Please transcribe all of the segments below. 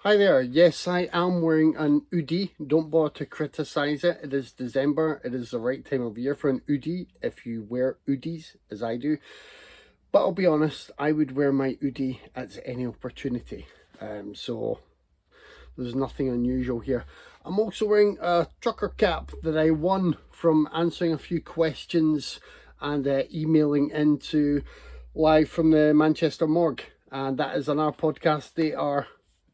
Hi there. Yes, I am wearing an hoodie. Don't bother to criticise it. It is December. It is the right time of year for an hoodie if you wear hoodies, as I do. But I'll be honest, I would wear my hoodie at any opportunity. So there's nothing unusual here. I'm also wearing a trucker cap that I won from answering a few questions and emailing into live from the Manchester morgue. And that is on our podcast. They are,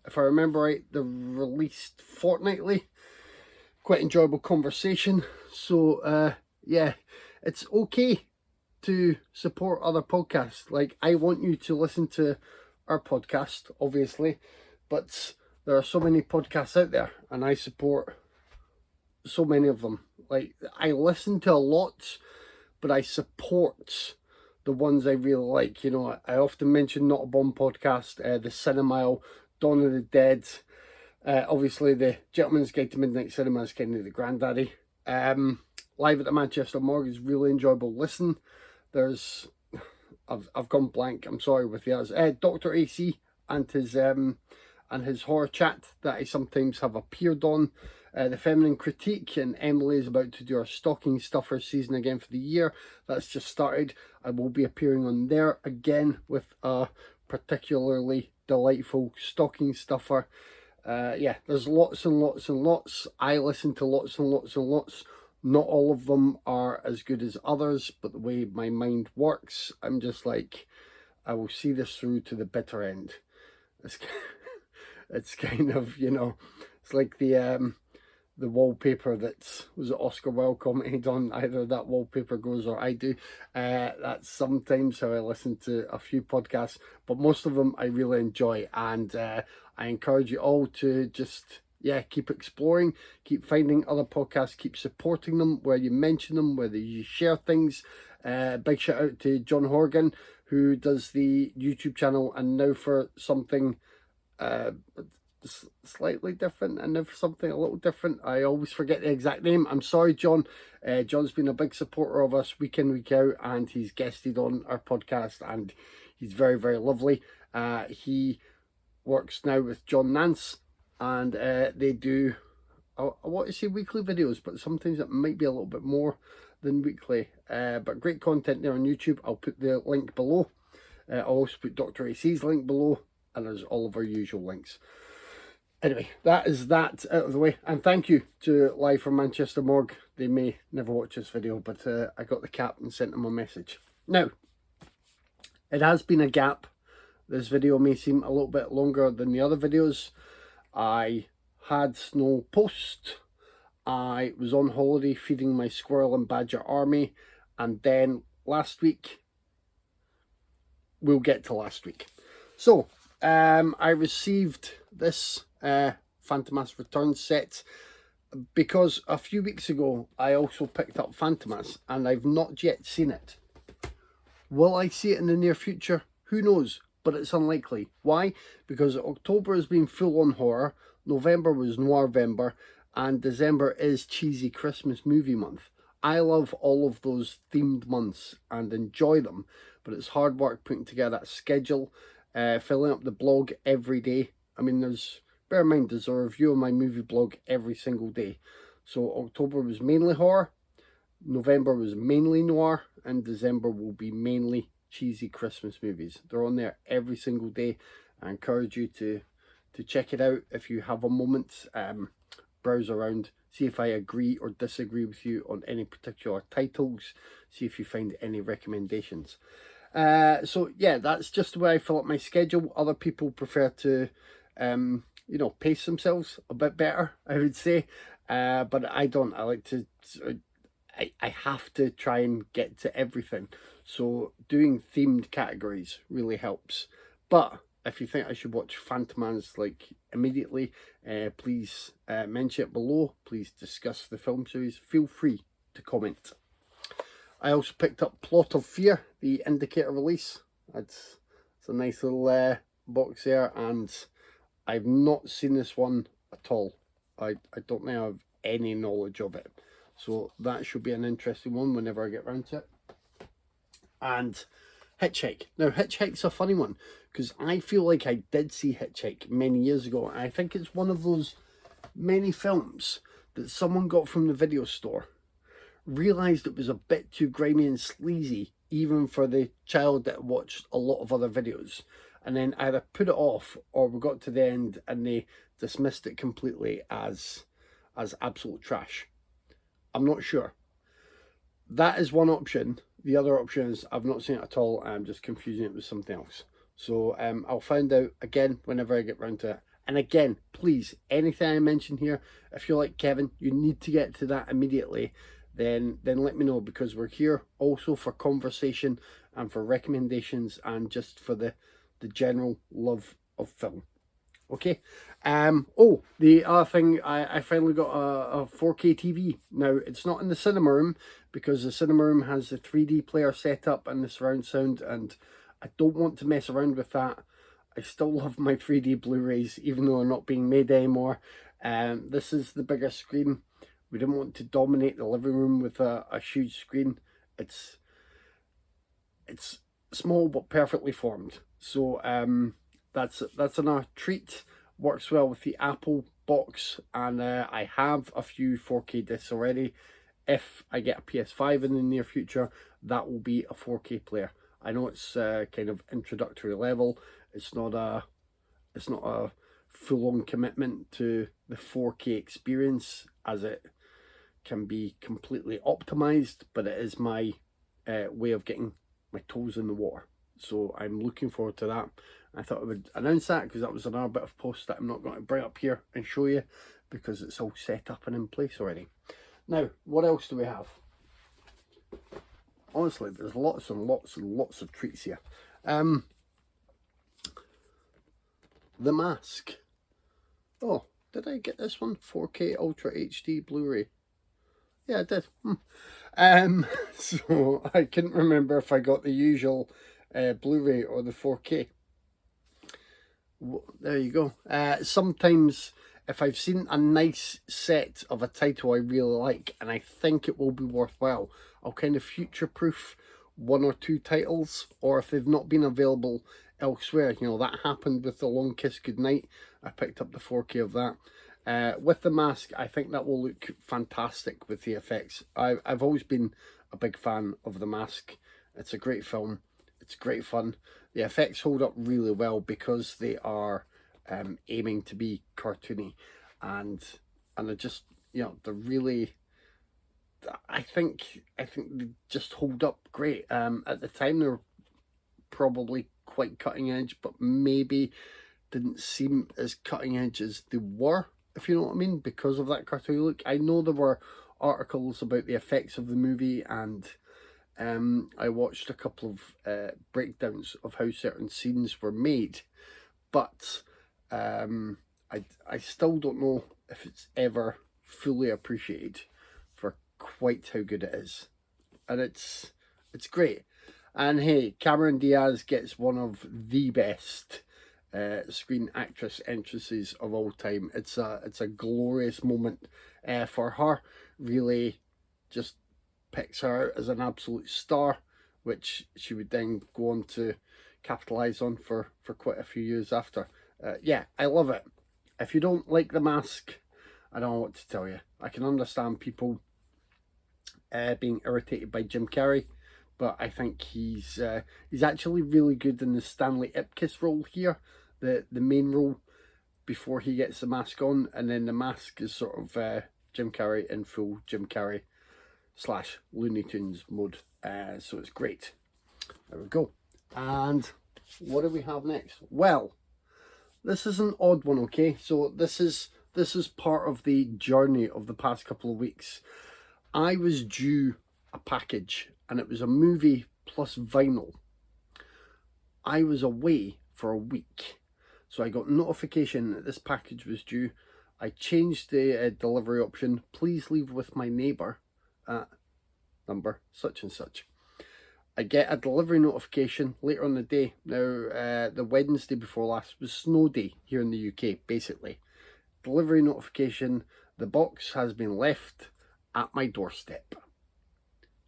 if I remember right, they're released fortnightly. Quite enjoyable conversation. So yeah, it's okay to support other podcasts. Like, I want you to listen to our podcast, obviously, but there are so many podcasts out there, and I support so many of them. Like, I listen to a lot, but I support the ones I really like. You know, I often mention Not a Bomb podcast, the Cinemile, Dawn of the Dead, obviously the Gentleman's Guide to Midnight Cinema is kind of the granddaddy. Live at the Manchester morgue is really enjoyable listen. There's, I've gone blank, I'm sorry with the others. Dr. AC and his horror chat that I sometimes have appeared on. The Feminine Critique, and Emily is about to do our Stocking Stuffer season again for the year. That's just started. I will be appearing on there again with a particularly delightful Stocking Stuffer. Yeah, there's lots and lots and lots. I listen to lots and lots and lots. Not all of them are as good as others, but the way my mind works, I'm just like, I will see this through to the bitter end. It's kind of, you know, it's like the wallpaper that was Oscar Wilde commented on. Either that wallpaper goes or I do. That's sometimes how I listen to a few podcasts, but most of them I really enjoy, and I encourage you all to just, yeah, keep exploring, keep finding other podcasts, keep supporting them where you mention them, whether you share things. Big shout out to John Horgan, who does the YouTube channel, and now for something slightly different, and if something a little different, I always forget the exact name. I'm sorry, John. John's been a big supporter of us week in, week out, and he's guested on our podcast, and he's very, very lovely. He works now with John Nance, and they do, I want to say weekly videos, but sometimes it might be a little bit more than weekly. But great content there on YouTube. I'll put the link below. I'll also put Dr. AC's link below, and there's all of our usual links. Anyway, that is that out of the way, and thank you to Live from Manchester morgue. They may never watch this video, but I got the cap and sent them a message. Now, it has been a gap. This video may seem a little bit longer than the other videos. I had no post. I was on holiday feeding my squirrel and badger army, and then last week, we'll get to last week. So, I received this Fantomas Returns set because a few weeks ago I also picked up Fantomas, and I've not yet seen it. Will I see it in the near future? Who knows, but it's unlikely. Why? Because October has been full on horror, November was Noirvember, and December is cheesy Christmas movie month. I love all of those themed months and enjoy them, but it's hard work putting together a schedule, filling up the blog every day. I mean, bear in mind, there's a review on my movie blog every single day. So October was mainly horror, November was mainly noir, and December will be mainly cheesy Christmas movies. They're on there every single day. I encourage you to check it out if you have a moment. Browse around, see if I agree or disagree with you on any particular titles, see if you find any recommendations. So yeah, that's just the way I fill up my schedule. Other people prefer to you know, pace themselves a bit better, I would say, but I don't. I like to, I have to try and get to everything, so doing themed categories really helps. But if you think I should watch Fantomans like immediately, please mention it below. Please discuss the film series. Feel free to comment. I also picked up Plot of Fear, the Indicator release. It's a nice little box there, and I've not seen this one at all. I don't now have any knowledge of it, so that should be an interesting one whenever I get round to it. And Hitchhike. Now, Hitchhike's a funny one because I feel like I did see Hitchhike many years ago. And I think it's one of those many films that someone got from the video store, realised it was a bit too grimy and sleazy, even for the child that watched a lot of other videos, and then either put it off or we got to the end and they dismissed it completely as absolute trash. I'm not sure. That is one option. The other option is I've not seen it at all. I'm just confusing it with something else. So I'll find out again whenever I get round to it. And again, please, anything I mention here, if you're like Kevin, you need to get to that immediately, then let me know, because we're here also for conversation and for recommendations and just for the general love of film. Okay. Oh, the other thing, I finally got a 4K TV. Now, it's not in the cinema room because the cinema room has the 3D player set up and the surround sound, and I don't want to mess around with that. I still love my 3D Blu-rays, even though they're not being made anymore. This is the bigger screen. We didn't want to dominate the living room with a huge screen. It's small but perfectly formed. So that's another treat. Works well with the Apple box, and I have a few 4K discs already. If I get a PS5 in the near future, that will be a 4K player. I know it's kind of introductory level. It's not a full-on commitment to the 4K experience, as it can be completely optimized, but it is my way of getting my toes in the water. So I'm looking forward to that. I thought I would announce that because that was another bit of post that I'm not going to bring up here and show you, because it's all set up and in place already. Now, what else do we have? Honestly, there's lots and lots and lots of treats here. The Mask. Oh, did I get this one? 4K Ultra HD Blu-ray. Yeah, I did. So I couldn't remember if I got the usual Blu-ray or the 4K. There you go. Sometimes if I've seen a nice set of a title I really like and I think it will be worthwhile, I'll kind of future-proof one or two titles, or if they've not been available elsewhere. You know, that happened with The Long Kiss Goodnight. I picked up the 4K of that. With The Mask, I think that will look fantastic with the effects. I've always been a big fan of The Mask. It's a great film. It's great fun. The effects hold up really well because they are aiming to be cartoony, and they're just, you know, they're really, I think they just hold up great. At the time they were probably quite cutting edge, but maybe didn't seem as cutting edge as they were, if you know what I mean, because of that cartoon look. I know there were articles about the effects of the movie, and I watched a couple of breakdowns of how certain scenes were made, but I still don't know if it's ever fully appreciated for quite how good it is, and it's great. And hey, Cameron Diaz gets one of the best screen actress entrances of all time. It's a glorious moment for her. Really, just picks her out as an absolute star, which she would then go on to capitalize on for quite a few years after. Yeah, I love it. If you don't like The Mask, I don't know what to tell you. I can understand people being irritated by Jim Carrey, but I think he's actually really good in the Stanley Ipkiss role here, the main role, before he gets the mask on, and then The Mask is sort of Jim Carrey in full Jim Carrey / Looney Tunes mode. So it's great. There we go. And what do we have next? Well, this is an odd one, okay? So this is part of the journey of the past couple of weeks. I was due a package, and it was a movie plus vinyl. I was away for a week, so I got notification that this package was due. I changed the delivery option. Please leave with my neighbour at number such and such. I get a delivery notification later on the day. Now, the Wednesday before last was snow day here in the UK, basically. Delivery notification, the box has been left at my doorstep.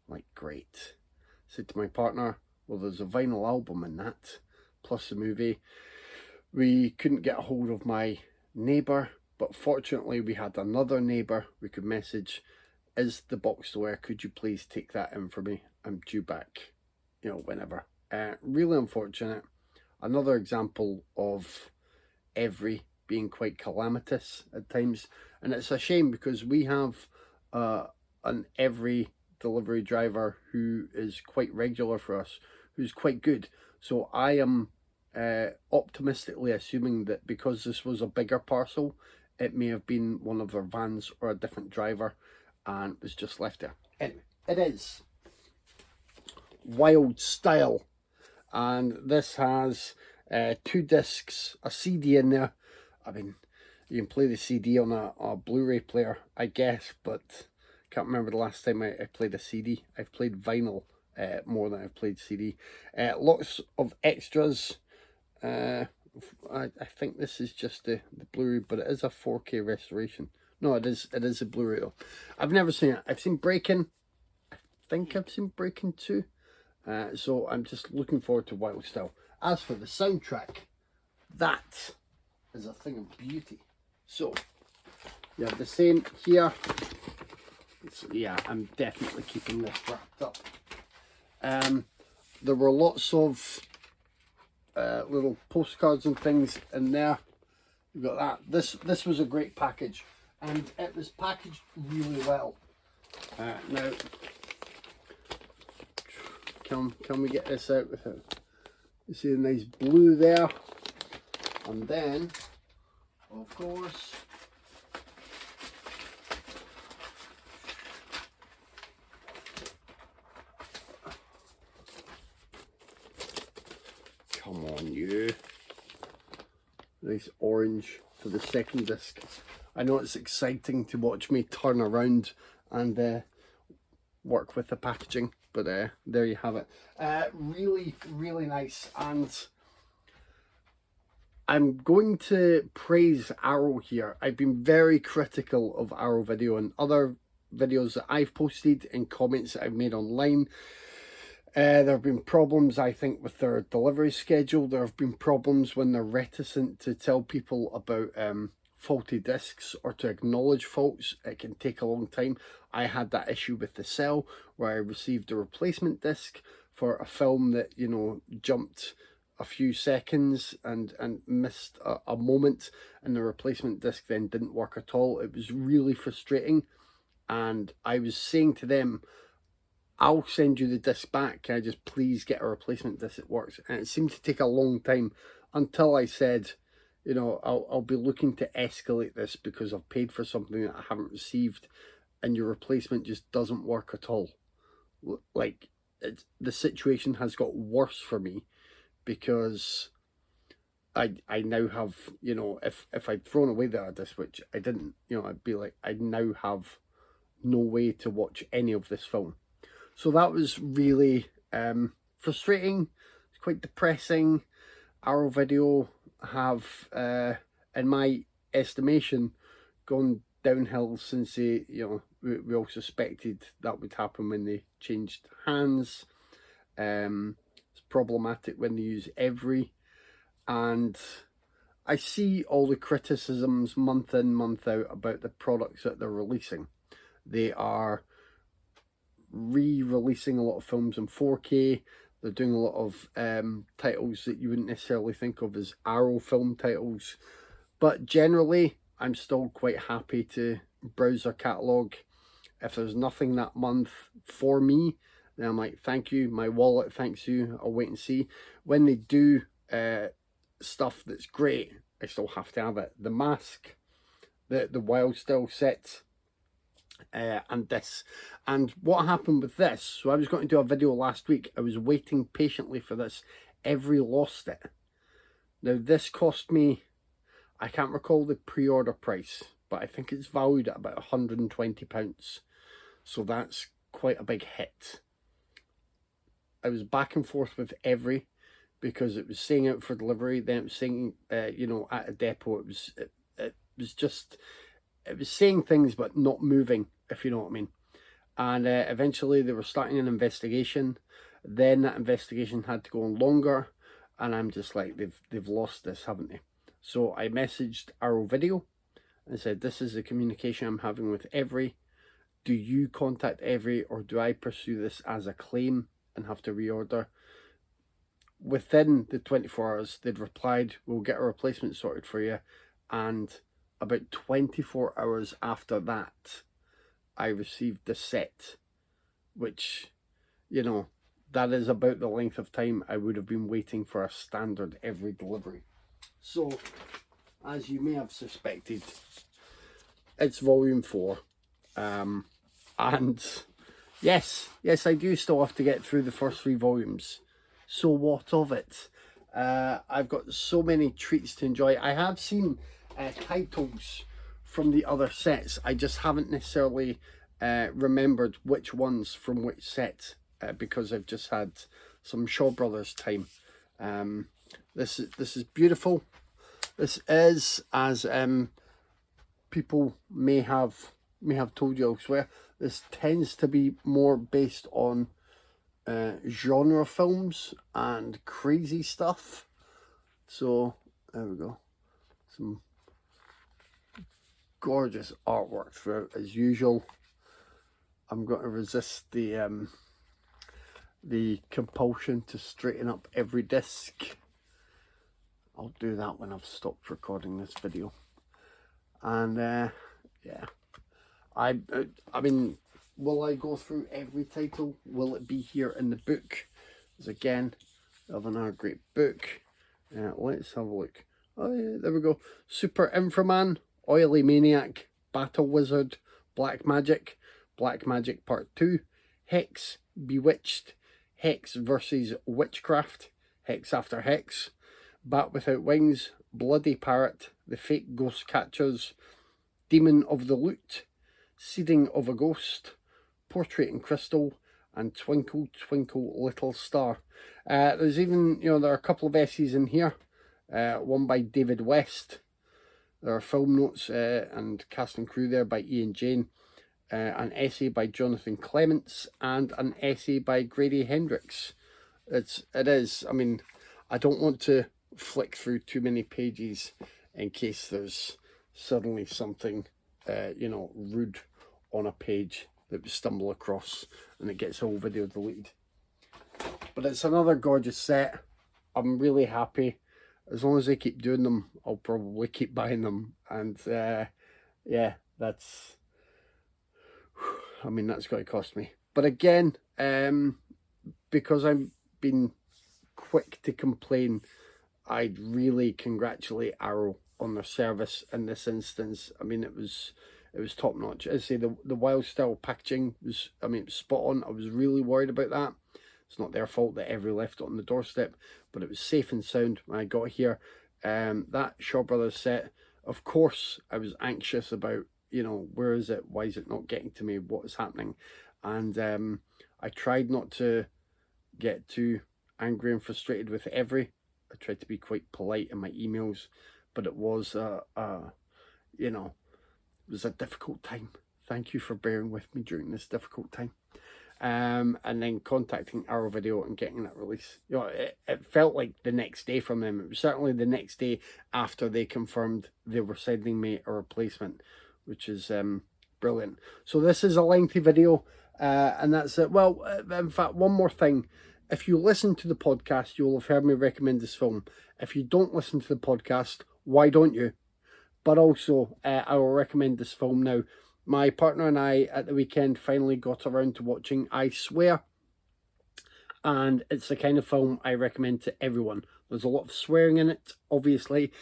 Like, great. I said to my partner, well, there's a vinyl album in that, plus the movie. We couldn't get a hold of my neighbour, but fortunately we had another neighbour we could message. Is the box still there? Could you please take that in for me? I'm due back, you know, whenever. Really unfortunate. Another example of Evri being quite calamitous at times, and it's a shame because we have an Evri delivery driver who is quite regular for us, who's quite good. So I am optimistically assuming that because this was a bigger parcel, it may have been one of their vans or a different driver and was just left there. Anyway, it is Wild Style, and this has 2 discs, a CD in there. I mean, you can play the CD on a Blu-ray player, I guess, but can't remember the last time I played a CD. I've played vinyl more than I've played CD. Lots of extras. I think this is just the Blu-ray, but it is a 4K restoration. No, it is a Blu-ray though. I've never seen it. I've seen Breaking. I think I've seen Breaking 2. So I'm just looking forward to Wild Style. As for the soundtrack, that is a thing of beauty. So you have the same here. So, yeah, I'm definitely keeping this wrapped up. There were lots of little postcards and things in there. You've got that. This was a great package, and it was packaged really well. Now, can we get this out with it? You see the nice blue there, and then, of course, come on, you. Nice orange for the second disc. I know it's exciting to watch me turn around and work with the packaging, but there you have it. Really, really nice. And I'm going to praise Arrow here. I've been very critical of Arrow Video and other videos that I've posted and comments that I've made online. There have been problems, I think, with their delivery schedule. There have been problems when they're reticent to tell people about faulty discs or to acknowledge faults. It can take a long time. I had that issue with The Cell, where I received a replacement disc for a film that, you know, jumped a few seconds and missed a moment, and the replacement disc then didn't work at all. It was really frustrating, and I was saying to them, I'll send you the disc back, can I just please get a replacement disc that works? And it seemed to take a long time until I said, you know, I'll be looking to escalate this because I've paid for something that I haven't received and your replacement just doesn't work at all. Like, the situation has got worse for me because I now have, you know, if I'd thrown away the disc, which I didn't, you know, I'd be like, I now have no way to watch any of this film. So that was really frustrating. It's quite depressing. Arrow Video have, in my estimation, gone downhill since they, you know, we all suspected that would happen when they changed hands. It's problematic when they use Evri, and I see all the criticisms month in, month out about the products that they're releasing. They are re-releasing a lot of films in 4K. They're doing a lot of titles that you wouldn't necessarily think of as Arrow film titles, but generally I'm still quite happy to browse their catalogue. If there's nothing that month for me, then I'm like, thank you, my wallet thanks you, I'll wait and see. When they do stuff that's great, I still have to have it. The Mask, the Wild Style set, and this. And what happened with this, so I was going to do a video last week, I was waiting patiently for this. Evri lost it. Now this cost me, I can't recall the pre-order price, but I think it's valued at about £120, so that's quite a big hit. I was back and forth with Evri because it was saying out for delivery, then it was saying you know, at a depot. It was just, it was saying things but not moving, if you know what I mean. And eventually they were starting an investigation. Then that investigation had to go on longer, and I'm just like, they've lost this, haven't they? So I messaged Arrow Video and said, this is the communication I'm having with Evri. Do you contact Evri, or do I pursue this as a claim and have to reorder? Within the 24 hours, they'd replied, we'll get a replacement sorted for you. And about 24 hours after that, I received the set, which, you know, that is about the length of time I would have been waiting for a standard Evri delivery. So, as you may have suspected, it's volume 4. And yes, I do still have to get through the first 3 volumes. So what of it? I've got so many treats to enjoy. I have seen titles from the other sets. I just haven't necessarily remembered which ones from which set, because I've just had some Shaw Brothers time. This is beautiful. This is, as people may have told you elsewhere, this tends to be more based on genre films and crazy stuff. So there we go, some gorgeous artwork throughout as usual. I'm going to resist the compulsion to straighten up every disc. I'll do that when I've stopped recording this video. And yeah, I mean, will I go through every title? Will it be here in the book? Because again, we have another great book. Let's have a look. Oh yeah, there we go. Super Inframan, Oily Maniac, Battle Wizard, Black Magic Part 2, Hex, Bewitched, Hex versus Witchcraft, Hex After Hex, Bat Without Wings, Bloody Parrot, The Fake Ghost Catchers, Demon of the Loot, Seeding of a Ghost, Portrait in Crystal, and Twinkle Twinkle Little Star. There's even, you know, there are a couple of essays in here. One by David West. There are film notes and cast and crew there by Ian Jane. An essay by Jonathan Clements, and an essay by Grady Hendrix. It is, I mean, I don't want to flick through too many pages in case there's suddenly something, you know, rude on a page that we stumble across and it gets the whole video deleted. But it's another gorgeous set. I'm really happy. As long as they keep doing them, I'll probably keep buying them. And yeah, that's, I mean, that's got to cost me. But again, because I've been quick to complain, I'd really congratulate Arrow on their service in this instance. I mean, it was top notch. As I say, the wild style packaging was, I mean, it was spot on. I was really worried about that. It's not their fault that Evri left it on the doorstep, but it was safe and sound when I got here. That Shaw Brothers set, of course, I was anxious about, you know, where is it? Why is it not getting to me? What is happening? And I tried not to get too angry and frustrated with Evri. I tried to be quite polite in my emails, but it was, you know, it was a difficult time. Thank you for bearing with me during this difficult time. And then contacting Arrow Video and getting that release. You know, it felt like the next day from them. It was certainly the next day after they confirmed they were sending me a replacement, which is brilliant. So this is a lengthy video, and that's it. Well, in fact, one more thing. If you listen to the podcast, you'll have heard me recommend this film. If you don't listen to the podcast, why don't you? But also, I will recommend this film now. My partner and I, at the weekend, finally got around to watching I Swear. And it's the kind of film I recommend to everyone. There's a lot of swearing in it, obviously.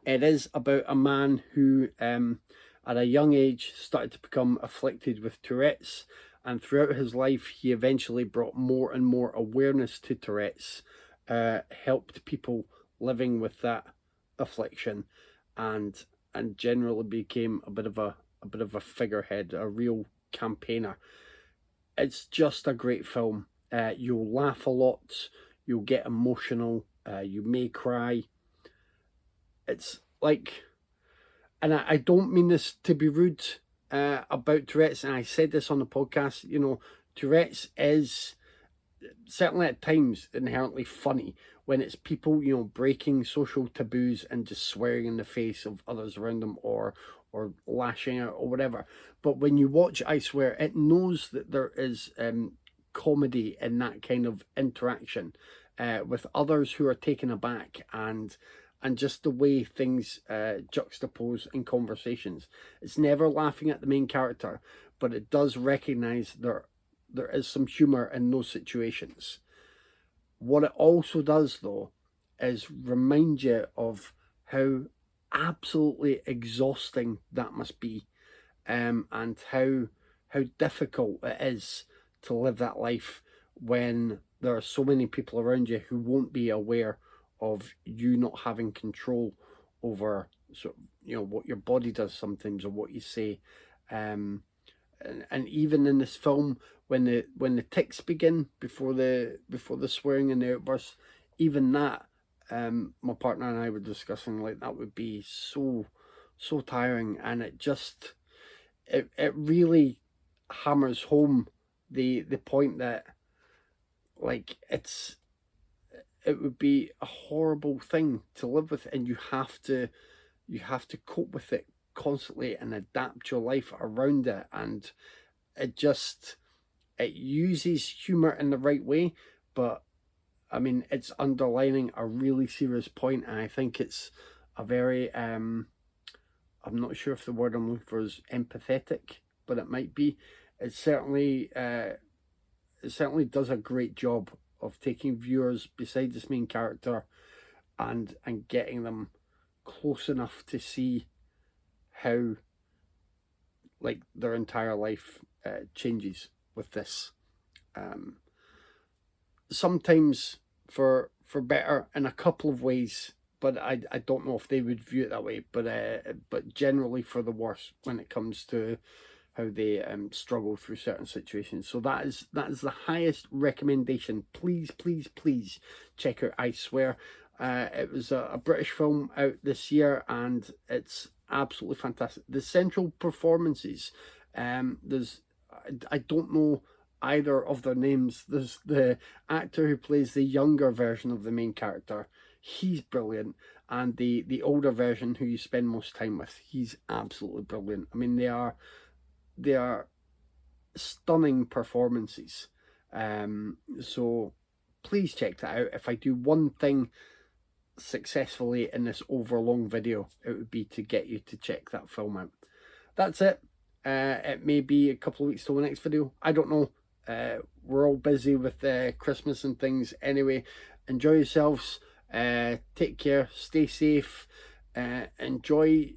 It is about a man who, at a young age, started to become afflicted with Tourette's. And throughout his life, he eventually brought more and more awareness to Tourette's, helped people living with that affliction, and generally became a bit of a figurehead, a real campaigner. It's just a great film. You'll laugh a lot, you'll get emotional, you may cry. It's like, and I don't mean this to be rude about Tourette's, and I said this on the podcast, you know, Tourette's is certainly at times inherently funny when it's people, you know, breaking social taboos and just swearing in the face of others around them, or lashing out or whatever. But when you watch I Swear, it knows that there is comedy in that kind of interaction with others who are taken aback, and just the way things juxtapose in conversations. It's never laughing at the main character, but it does recognize there is some humor in those situations. What it also does, though, is remind you of how absolutely exhausting that must be, and how difficult it is to live that life when there are so many people around you who won't be aware of you not having control over, sort of, you know, what your body does sometimes, or what you say. And even in this film, when the tics begin before the swearing and the outbursts, even that, my partner and I were discussing, like, that would be so tiring, and it really hammers home the point that, like, it would be a horrible thing to live with, and you have to cope with it constantly and adapt your life around it. And it uses humor in the right way, but I mean, it's underlining a really serious point, and I think it's a very I'm not sure if the word I'm looking for is empathetic, but it might be. It certainly does a great job of taking viewers beside this main character and getting them close enough to see how, like, their entire life changes with this. Sometimes for better in a couple of ways, but I don't know if they would view it that way. But generally for the worse when it comes to how they struggle through certain situations. So that is the highest recommendation. Please, please, please check out I Swear. It was a British film out this year, and it's absolutely fantastic. The central performances, I don't know either of their names. There's the actor who plays the younger version of the main character. He's brilliant. And the older version, who you spend most time with, he's absolutely brilliant. I mean, they are stunning performances. So please check that out. If I do one thing successfully in this overlong video, it would be to get you to check that film out. That's it. It may be a couple of weeks till the next video. I don't know. We're all busy with Christmas and things. Anyway, enjoy yourselves. Take care. Stay safe. Enjoy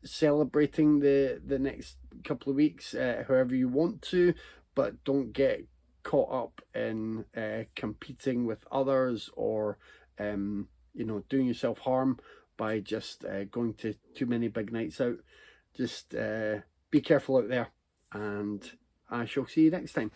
celebrating the next couple of weeks, however you want to, but don't get caught up in competing with others, or you know, doing yourself harm by just going to too many big nights out. Just be careful out there, and I shall see you next time.